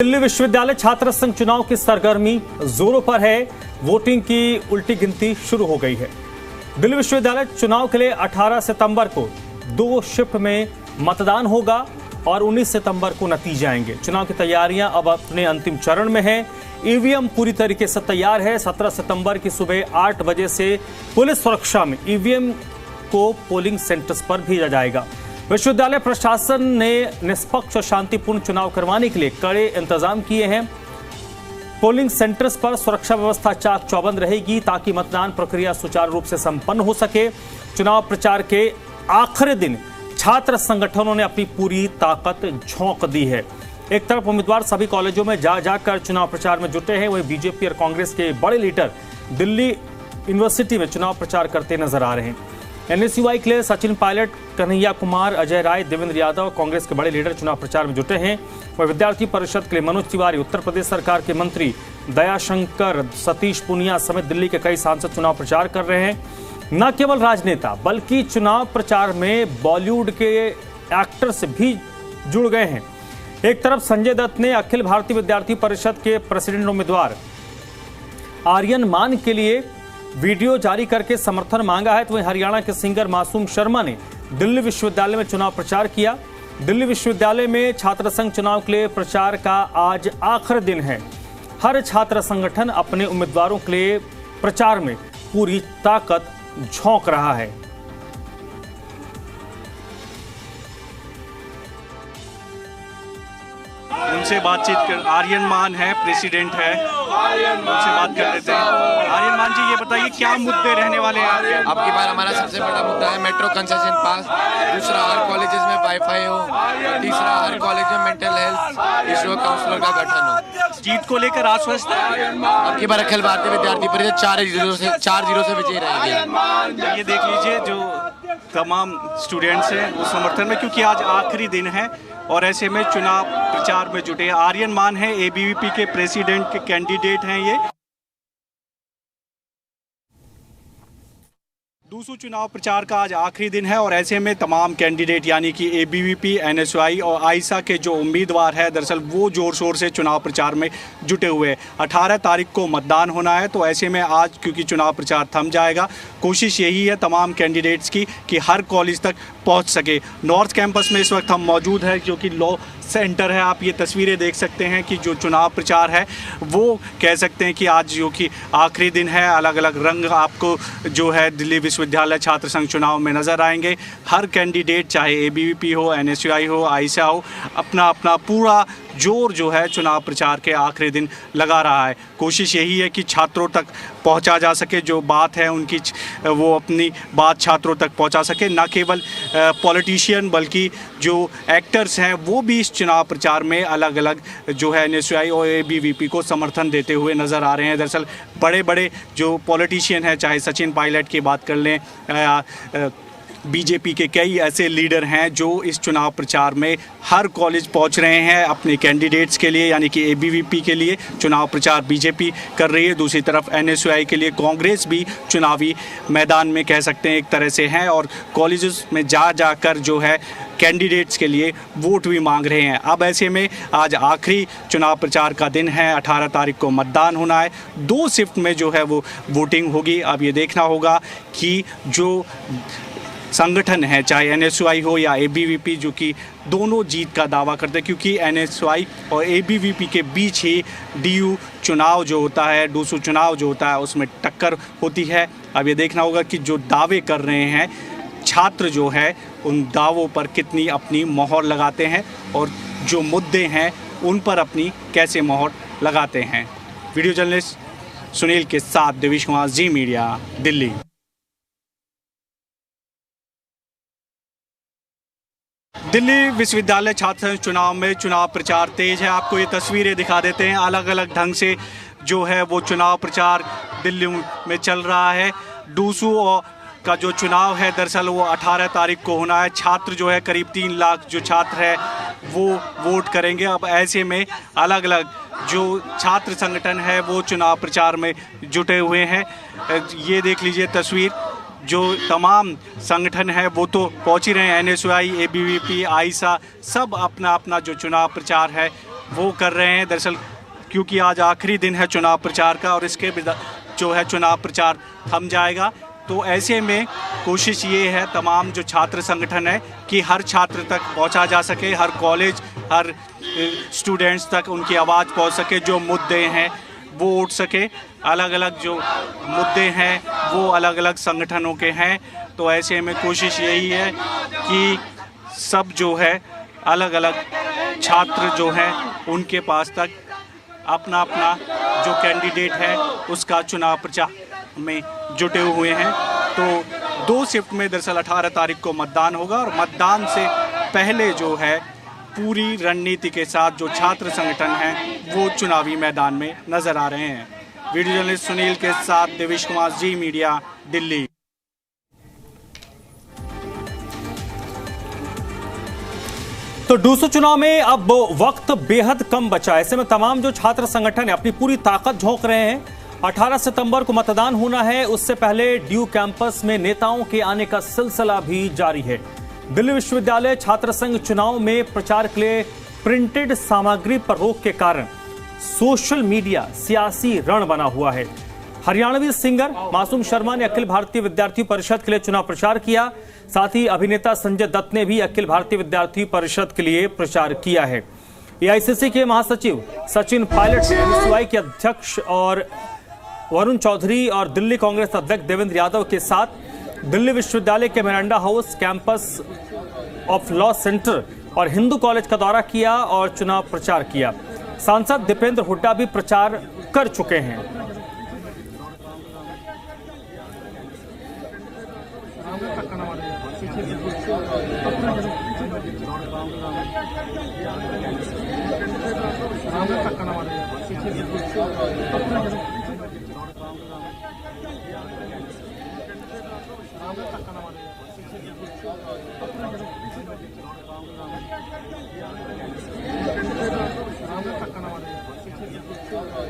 दिल्ली विश्वविद्यालय छात्र संघ चुनाव की सरगर्मी जोरों पर है। वोटिंग की उल्टी गिनती शुरू हो गई है। दिल्ली विश्वविद्यालय चुनाव के लिए 18 सितंबर को 2 शिफ्ट में मतदान होगा और 19 सितंबर को नतीजे आएंगे। चुनाव की तैयारियां अब अपने अंतिम चरण में है। ईवीएम पूरी तरीके से तैयार है। 17 सितंबर की सुबह 8 बजे से पुलिस सुरक्षा में ईवीएम को पोलिंग सेंटर्स पर भेजा जाएगा। विश्वविद्यालय प्रशासन ने निष्पक्ष और शांतिपूर्ण चुनाव करवाने के लिए कड़े इंतजाम किए हैं। पोलिंग सेंटर्स पर सुरक्षा व्यवस्था चाक चौबंद रहेगी ताकि मतदान प्रक्रिया सुचारू रूप से संपन्न हो सके। चुनाव प्रचार के आखिरी दिन छात्र संगठनों ने अपनी पूरी ताकत झोंक दी है। एक तरफ उम्मीदवार सभी कॉलेजों में जा जाकर चुनाव प्रचार में जुटे हैं, वहीं बीजेपी और कांग्रेस के बड़े लीडर दिल्ली यूनिवर्सिटी में चुनाव प्रचार करते नजर आ रहे हैं। एनएसयूआई के लिए सचिन पायलट, कन्हैया कुमार, अजय राय, देवेंद्र यादव, कांग्रेस के बड़े लीडर चुनाव प्रचार में जुटे हैं। वहीं विद्यार्थी परिषद के लिए मनोज तिवारी, उत्तर प्रदेश सरकार के मंत्री दयाशंकर, सतीश पूनिया समेत दिल्ली के कई सांसद चुनाव प्रचार कर रहे हैं। न केवल राजनेता बल्कि चुनाव प्रचार में बॉलीवुड के एक्टर्स भी जुड़ गए हैं। एक तरफ संजय दत्त ने अखिल भारतीय विद्यार्थी परिषद के प्रेसिडेंट उम्मीदवार आर्यन मान के लिए वीडियो जारी करके समर्थन मांगा है, तो वहीं हरियाणा के सिंगर मासूम शर्मा ने दिल्ली विश्वविद्यालय में चुनाव प्रचार किया। दिल्ली विश्वविद्यालय में छात्र संघ चुनाव के लिए प्रचार का आज आखिरी दिन है। हर छात्र संगठन अपने उम्मीदवारों के लिए प्रचार में पूरी ताकत झोंक रहा है। उनसे बातचीत कर, आर्यन मान है, प्रेसिडेंट है, उनसे बात कर लेते हैं। आर्यन मान जी, ये बताइए क्या मुद्दे रहने वाले हैं आपकी बार? हमारा सबसे बड़ा मुद्दा है मेट्रो कंसेशन पास, दूसरा हर कॉलेजेस में वाईफाई हो, तीसरा हर कॉलेज में मेंटल हेल्थ इशू काउंसलर का गठन हो। जीत को लेकर आश्वस्त है? आपकी बार अखिल भारतीय विद्यार्थी परिषद 4-0 से विजयी रहेगी। ये देख लीजिए, जो तमाम स्टूडेंट्स हैं वो समर्थन में, क्योंकि आज आखिरी दिन है और ऐसे में चुनाव प्रचार में जुटे हैं। आर्यन मान है, एबीवीपी के प्रेसिडेंट के कैंडिडेट हैं ये। दूसरा चुनाव प्रचार का आज आखिरी दिन है और ऐसे में तमाम कैंडिडेट यानी कि एबीवीपी, एनएसयूआई और आईसा के जो उम्मीदवार है, दरअसल वो जोर शोर से चुनाव प्रचार में जुटे हुए हैं। 18 तारीख को मतदान होना है, तो ऐसे में आज क्योंकि चुनाव प्रचार थम जाएगा, कोशिश यही है तमाम कैंडिडेट्स की कि हर कॉलेज तक पहुंच सके। नॉर्थ कैंपस में इस वक्त हम मौजूद है, जो कि लॉ सेंटर है। आप ये तस्वीरें देख सकते हैं कि जो चुनाव प्रचार है वो कह सकते हैं कि आज जो कि आखिरी दिन है। अलग अलग रंग आपको जो है दिल्ली विश्वविद्यालय छात्र संघ चुनाव में नज़र आएंगे। हर कैंडिडेट, चाहे एबीवीपी हो, एनएसयूआई हो, आईसा हो, अपना अपना पूरा जोर जो है चुनाव प्रचार के आखिरी दिन लगा रहा है। कोशिश यही है कि छात्रों तक पहुंचा जा सके, जो बात है उनकी वो अपनी बात छात्रों तक पहुंचा सके। न केवल पॉलिटिशियन बल्कि जो एक्टर्स हैं वो भी इस चुनाव प्रचार में अलग अलग जो है एनएसयूआई और एबीवीपी को समर्थन देते हुए नज़र आ रहे हैं। दरअसल बड़े बड़े जो पॉलिटिशियन हैं, चाहे सचिन पायलट की बात कर लें, बीजेपी के कई ऐसे लीडर हैं जो इस चुनाव प्रचार में हर कॉलेज पहुंच रहे हैं अपने कैंडिडेट्स के लिए, यानी कि एबीवीपी के लिए चुनाव प्रचार बीजेपी कर रही है। दूसरी तरफ एनएसयूआई के लिए कांग्रेस भी चुनावी मैदान में कह सकते हैं एक तरह से हैं और कॉलेजेस में जा जाकर जो है कैंडिडेट्स के लिए वोट भी मांग रहे हैं। अब ऐसे में आज आखिरी चुनाव प्रचार का दिन है, 18 तारीख को मतदान होना है। 2 शिफ्ट में जो है वो वोटिंग होगी। अब ये देखना होगा कि जो संगठन है, चाहे एनएसयूआई हो या एबीवीपी, जो कि दोनों जीत का दावा करते हैं, क्योंकि एनएसयूआई और एबीवीपी के बीच ही डीयू चुनाव जो होता है, डूसू चुनाव जो होता है, उसमें टक्कर होती है। अब ये देखना होगा कि जो दावे कर रहे हैं छात्र जो है उन दावों पर कितनी अपनी मोहर लगाते हैं और जो मुद्दे हैं उन पर अपनी कैसे मोहर लगाते हैं। वीडियो जर्नलिस्ट सुनील के साथ देवेश कुमार, जी मीडिया, दिल्ली। दिल्ली विश्वविद्यालय छात्र चुनाव में चुनाव प्रचार तेज है। आपको ये तस्वीरें दिखा देते हैं। अलग अलग ढंग से जो है वो चुनाव प्रचार दिल्ली में चल रहा है। डूसू का जो चुनाव है दरअसल वो 18 तारीख को होना है। छात्र जो है करीब 3 लाख जो छात्र है वो वोट करेंगे। अब ऐसे में अलग अलग जो छात्र संगठन है वो चुनाव प्रचार में जुटे हुए हैं। ये देख लीजिए तस्वीर, जो तमाम संगठन है वो तो पहुंच ही रहे हैं। एनएसयूआई, एबीवीपी, आईसा सब अपना अपना जो चुनाव प्रचार है वो कर रहे हैं। दरअसल क्योंकि आज आखिरी दिन है चुनाव प्रचार का और इसके जो है चुनाव प्रचार थम जाएगा, तो ऐसे में कोशिश ये है तमाम जो छात्र संगठन है कि हर छात्र तक पहुंचा जा सके, हर कॉलेज, हर स्टूडेंट्स तक उनकी आवाज़ पहुंच सके, जो मुद्दे हैं वो उठ सके। अलग अलग जो मुद्दे हैं वो अलग अलग संगठनों के हैं, तो ऐसे में कोशिश यही है कि सब जो है अलग अलग छात्र जो हैं उनके पास तक अपना अपना जो कैंडिडेट है उसका चुनाव प्रचार में जुटे हुए हैं। तो 2 शिफ्ट में दरअसल 18 तारीख को मतदान होगा और मतदान से पहले जो है पूरी रणनीति के साथ जो छात्र संगठन हैं वो चुनावी मैदान में नजर आ रहे हैं। वीडियो जर्नलिस्ट सुनील के साथ देवेश कुमार, जी मीडिया, दिल्ली। तो डूसू चुनाव में अब वक्त बेहद कम बचा है। ऐसे में तमाम जो छात्र संगठन है अपनी पूरी ताकत झोंक रहे हैं। 18 सितंबर को मतदान होना है, उससे पहले ड्यू कैंपस में नेताओं के आने का सिलसिला भी जारी है। दिल्ली विश्वविद्यालय छात्र संघ चुनाव में प्रचार के लिए प्रिंटेड सामग्री पर रोक के कारण सोशल मीडिया सियासी रण बना हुआ है। हरियाणवी सिंगर मासूम शर्मा ने अखिल भारतीय विद्यार्थी परिषद के लिए चुनाव प्रचार किया। साथ ही अभिनेता संजय दत्त ने भी अखिल भारतीय विद्यार्थी परिषद के लिए प्रचार किया है। एआईसीसी के महासचिव सचिन पायलट ने एनएसयूआई के अध्यक्ष और वरुण चौधरी और दिल्ली कांग्रेस अध्यक्ष देवेंद्र यादव के साथ दिल्ली विश्वविद्यालय के Miranda house, campus of law centre और हिंदू कॉलेज का दौरा किया और चुनाव प्रचार किया। सांसद दीपेंद्र हुड्डा भी प्रचार कर चुके हैं।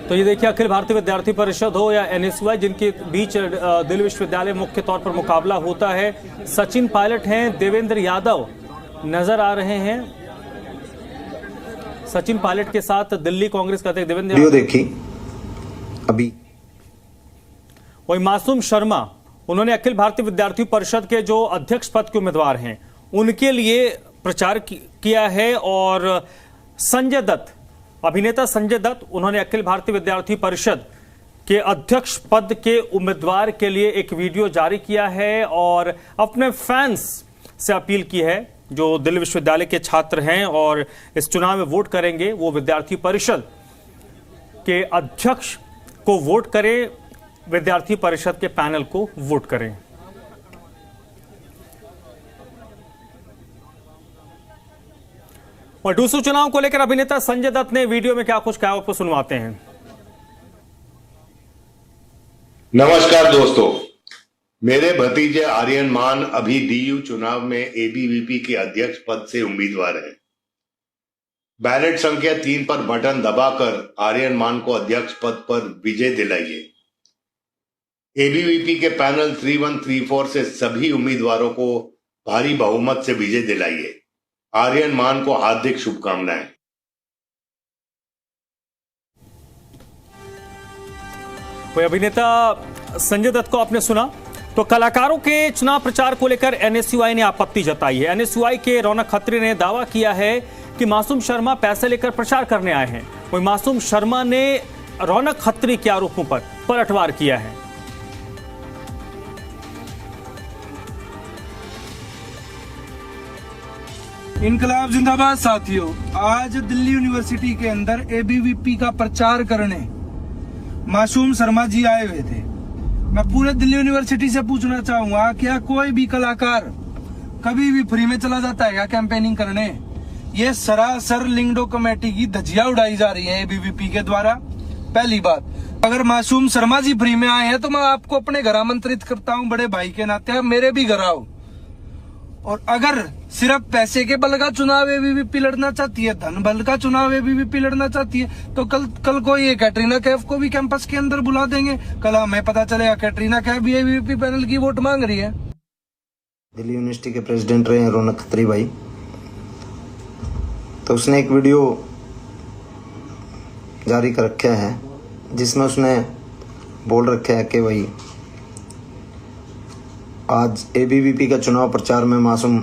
तो ये देखिए, अखिल भारतीय विद्यार्थी परिषद हो या एनएसयूआई, जिनके बीच दिल्ली विश्वविद्यालय मुख्य तौर पर मुकाबला होता है। सचिन पायलट हैं, देवेंद्र यादव नजर आ रहे हैं। सचिन पायलट के साथ दिल्ली कांग्रेस का अध्यक्ष देवेंद्र यादव। देखी अभी वही मासूम शर्मा, उन्होंने अखिल भारतीय विद्यार्थी परिषद के जो अध्यक्ष पद के उम्मीदवार हैं उनके लिए प्रचार किया है। और संजय दत्त, अभिनेता संजय दत्त, उन्होंने अखिल भारतीय विद्यार्थी परिषद के अध्यक्ष पद के उम्मीदवार के लिए एक वीडियो जारी किया है और अपने फैंस से अपील की है जो दिल्ली विश्वविद्यालय के छात्र हैं और इस चुनाव में वोट करेंगे, वो विद्यार्थी परिषद के अध्यक्ष को वोट करें, विद्यार्थी परिषद के पैनल को वोट करें। और डूसू चुनाव को लेकर अभिनेता संजय दत्त ने वीडियो में क्या कुछ कहा, आपको सुनवाते हैं। नमस्कार दोस्तों, मेरे भतीजे आर्यन मान अभी डीयू चुनाव में एबीवीपी के अध्यक्ष पद से उम्मीदवार है। बैलेट संख्या 3 पर बटन दबाकर आर्यन मान को अध्यक्ष पद पर विजय दिलाइए। एबीवीपी के पैनल 3134 से सभी उम्मीदवारों को भारी बहुमत से विजय दिलाइए। आर्यन मान को हार्दिक शुभकामनाएं। कोई अभिनेता संजय दत्त को आपने सुना। तो कलाकारों के चुनाव प्रचार को लेकर एनएसयूआई ने आपत्ति जताई है। एनएसयूआई के रौनक खत्री ने दावा किया है कि मासूम शर्मा पैसे लेकर प्रचार करने आए हैं। वही मासूम शर्मा ने रौनक खत्री के आरोपों पर पलटवार किया है। इनकलाब जिंदाबाद साथियों, आज दिल्ली यूनिवर्सिटी के अंदर एबीवीपी का प्रचार करने मासूम शर्मा जी आए हुए थे। मैं पूरे दिल्ली यूनिवर्सिटी से पूछना चाहूंगा, क्या कोई भी कलाकार कभी भी फ्री में चला जाता है क्या कैंपेनिंग करने? ये सरासर लिंगडो कमेटी की धज्जियां उड़ाई जा रही है एबीवीपी के द्वारा। पहली बात, अगर मासूम शर्मा जी फ्री में आए हैं तो मैं आपको अपने घर आमंत्रित करता हूं, बड़े भाई के नाते आप मेरे भी घर आओ। और अगर सिर्फ पैसे के बल का चुनाव एबीवीपी लड़ना चाहती है, धन बल का चुनाव एबीवीपी लड़ना चाहती है, तो कल को ये कैटरीना कैफ को भी कैंपस के अंदर बुला देंगे। कल हमें पता चलेगा कैटरीना कैफ भी एबीवीपी पैनल की वोट मांग रही है। दिल्ली यूनिवर्सिटी के प्रेसिडेंट रहे हैं रौनक खत्री भाई, तो उसने एक वीडियो जारी कर रखा है, जिसमें उसने बोल रखा है कि भाई आज एबीवीपी का चुनाव प्रचार में मासूम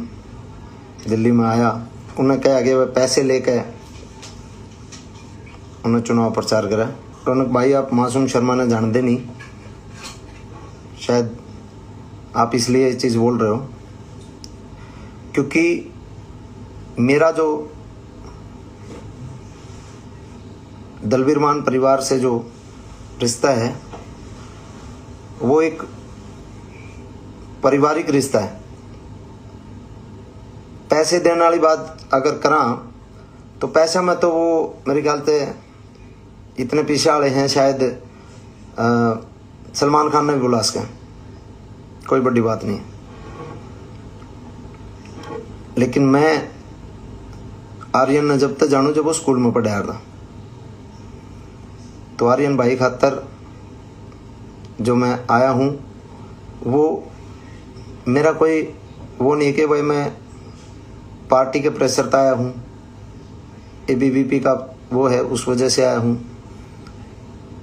दिल्ली में आया। उन्हें कहा कि वह पैसे लेकर उन्हें चुनाव प्रचार करा। रौनक भाई, आप मासूम शर्मा ने जानते नहीं, शायद आप इसलिए ये चीज़ बोल रहे हो क्योंकि मेरा जो दलवीर मान परिवार से जो रिश्ता है वो एक पारिवारिक रिश्ता है। पैसे देने वाली बात अगर करा तो पैसा में तो वो मेरे ख्याल से इतने पीछे वाले हैं, शायद सलमान खान ने भी बुला सके, कोई बड़ी बात नहीं। लेकिन मैं आर्यन ने जब तक जानू जब वो स्कूल में पढ़ा था, तो आर्यन भाई खातर जो मैं आया हूँ वो मेरा कोई वो नहीं कि भाई मैं पार्टी के प्रेशर से आया हूँ, एबीवीपी का वो है उस वजह से आया हूँ।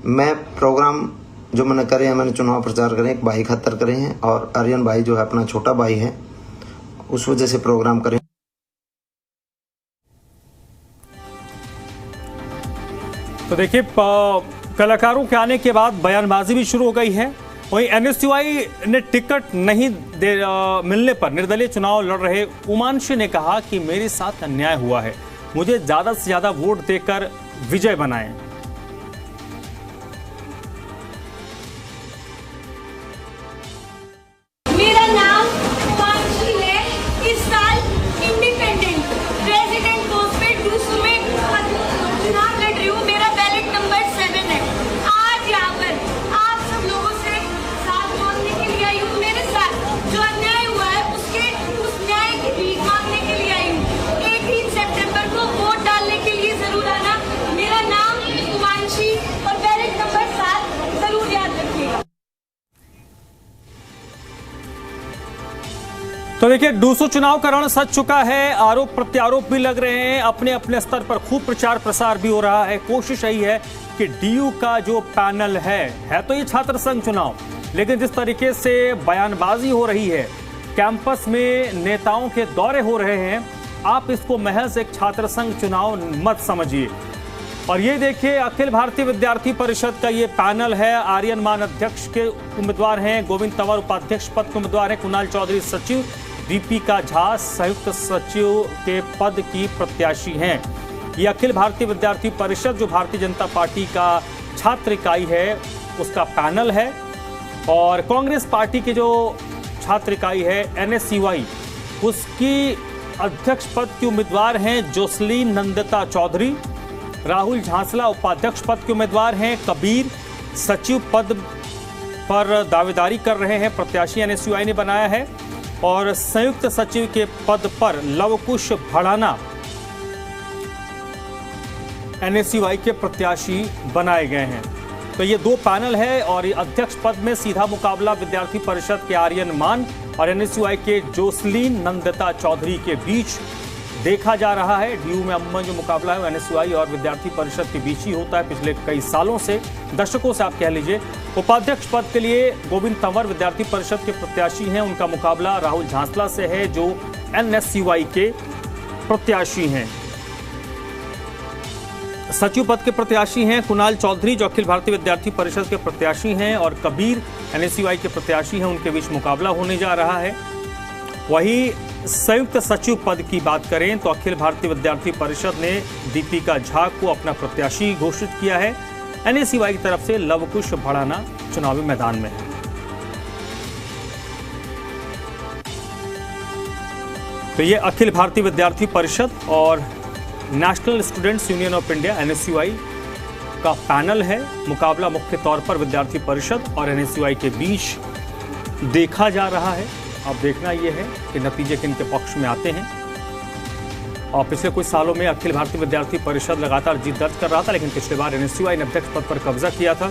मैं प्रोग्राम जो मैंने करे हैं, मैंने चुनाव प्रचार करे एक भाई खातर करे हैं, और आर्यन भाई जो है अपना छोटा भाई है, उस वजह से प्रोग्राम करे। तो देखिए, कलाकारों के आने के बाद बयानबाजी भी शुरू हो गई है। वहीं एनएसयूआई ने टिकट नहीं मिलने पर निर्दलीय चुनाव लड़ रहे उमांशी ने कहा कि मेरे साथ अन्याय हुआ है, मुझे ज्यादा से ज्यादा वोट देकर विजय बनाएं। मेरा नाम उमांशी है। इस साल इंडिपेंडेंट प्रेसिडेंट पोस्ट पे डूसू में चुनाव लड़ रही हूँ। मेरा बैलेट नंबर 7 है। आज यहाँ पर आप सब लोगों से साथ मांगने के लिए आई हूँ। मेरे साथ जो अन्याय हुआ है उस न्याय की भीख मांगने के लिए आई हूँ। 18 सितंबर को वोट डालने के लिए जरूर आना। मेरा नाम उमांशी और बैलेट नंबर 7 जरूर याद रखिएगा। तो देखिए, डूसू चुनाव का रण सज चुका है, आरोप प्रत्यारोप भी लग रहे हैं, अपने अपने स्तर पर खूब प्रचार प्रसार भी हो रहा है। कोशिश यही है कि डीयू का जो पैनल है तो ये छात्र संघ चुनाव, लेकिन जिस तरीके से बयानबाजी हो रही है, कैंपस में नेताओं के दौरे हो रहे हैं, आप इसको महज एक छात्र संघ चुनाव मत समझिए। और ये देखिए, अखिल भारतीय विद्यार्थी परिषद का ये पैनल है। आर्यन मान अध्यक्ष के उम्मीदवार हैं, गोविंद तंवर उपाध्यक्ष पद के उम्मीदवार हैं, कुणाल चौधरी सचिव, दीपिका झा संयुक्त सचिव के पद की प्रत्याशी हैं। ये अखिल भारतीय विद्यार्थी परिषद जो भारतीय जनता पार्टी का छात्र इकाई है उसका पैनल है, और कांग्रेस पार्टी के जो छात्र इकाई है एनएसयूआई, उसकी अध्यक्ष पद की उम्मीदवार हैं जोसलीन नंदिता चौधरी, राहुल झांसला उपाध्यक्ष पद के उम्मीदवार हैं, कबीर सचिव पद पर दावेदारी कर रहे हैं, प्रत्याशी एनएसयूआई ने बनाया है, और संयुक्त सचिव के पद पर लवकुश भड़ाना एनएसयूआई के प्रत्याशी बनाए गए हैं। तो ये दो पैनल है, और अध्यक्ष पद में सीधा मुकाबला विद्यार्थी परिषद के आर्यन मान और एनएसयूआई के जोसलीन नंदिता चौधरी के बीच देखा जा रहा है। डीयू में अमूमन जो मुकाबला है एनएसयूआई और विद्यार्थी परिषद के बीच ही होता है पिछले कई सालों से, दशकों से आप कह लीजिए। उपाध्यक्ष पद के लिए गोविंद तंवर विद्यार्थी परिषद के प्रत्याशी हैं, उनका मुकाबला राहुल झांसला से है जो एनएसयूआई के प्रत्याशी हैं। सचिव पद के प्रत्याशी हैं कुणाल चौधरी जो अखिल भारतीय विद्यार्थी परिषद के प्रत्याशी हैं, और कबीर एनएसयूआई के प्रत्याशी हैं, उनके बीच मुकाबला होने जा रहा है। वहीं संयुक्त सचिव पद की बात करें तो अखिल भारतीय विद्यार्थी परिषद ने दीपिका झा को अपना प्रत्याशी घोषित किया है। एनएसयूआई की तरफ से लवकुश भड़ाना चुनावी मैदान में है। तो ये अखिल भारतीय विद्यार्थी परिषद और national students union of India NSUI का पैनल है। मुकाबला मुख्य तौर पर विद्यार्थी परिषद और एनएसयूआई के बीच देखा जा रहा है। अब देखना यह है कि नतीजे किनके पक्ष में आते हैं। और पिछले कुछ सालों में अखिल भारतीय विद्यार्थी परिषद लगातार जीत दर्ज कर रहा था, लेकिन पिछले बार एनएसयूआई ने अध्यक्ष पद पर कब्जा किया था।